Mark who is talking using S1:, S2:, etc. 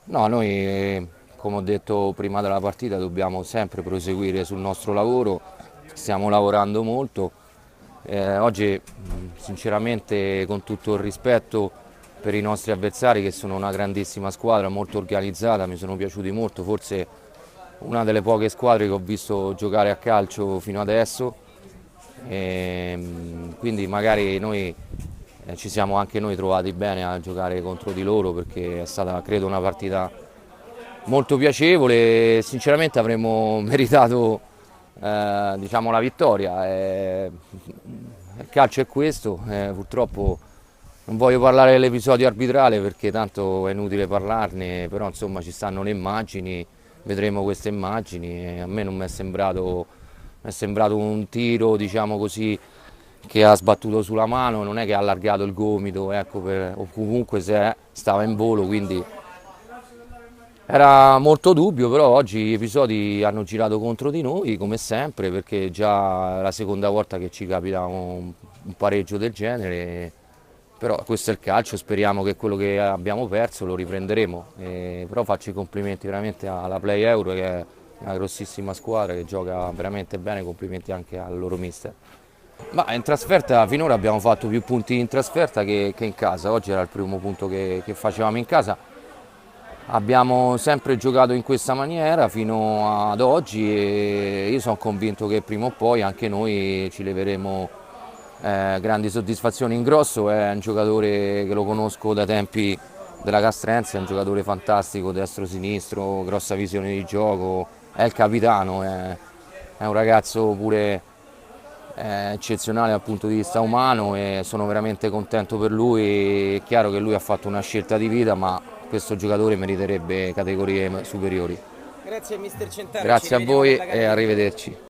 S1: No, noi, come ho detto prima della partita, dobbiamo sempre proseguire sul nostro lavoro, stiamo lavorando molto. Oggi, sinceramente, con tutto il rispetto per i nostri avversari, che sono una grandissima squadra, molto organizzata, mi sono piaciuti molto, forse una delle poche squadre che ho visto giocare a calcio fino adesso. Quindi magari noi ci siamo anche noi trovati bene a giocare contro di loro perché è stata credo una partita molto piacevole e sinceramente avremmo meritato diciamo, la vittoria. Il calcio è questo, purtroppo non voglio parlare dell'episodio arbitrale perché tanto è inutile parlarne, però insomma ci stanno le immagini, vedremo queste immagini e a me non mi è sembrato un tiro, diciamo così, che ha sbattuto sulla mano, non è che ha allargato il gomito, ecco, o comunque se stava in volo, quindi era molto dubbio, però oggi gli episodi hanno girato contro di noi, come sempre, perché già è la seconda volta che ci capita un pareggio del genere. Però questo è il calcio, speriamo che quello che abbiamo perso lo riprenderemo. Però faccio i complimenti veramente alla Play Euro, che è una grossissima squadra che gioca veramente bene, complimenti anche al loro mister. Ma in trasferta finora abbiamo fatto più punti in trasferta che in casa, oggi era il primo punto che facevamo in casa. Abbiamo sempre giocato in questa maniera fino ad oggi e io sono convinto che prima o poi anche noi ci leveremo grandi soddisfazioni. Ingrosso è un giocatore che lo conosco da tempi della Castrense, è un giocatore fantastico, destro-sinistro, grossa visione di gioco, è il capitano, è un ragazzo pure eccezionale dal punto di vista umano e sono veramente contento per lui. È chiaro che lui ha fatto una scelta di vita, ma questo giocatore meriterebbe categorie superiori.
S2: Grazie mister Centara, ci
S1: Grazie a
S2: rivediamo per
S1: voi
S2: la
S1: e
S2: gara di ritorno.
S1: arrivederci.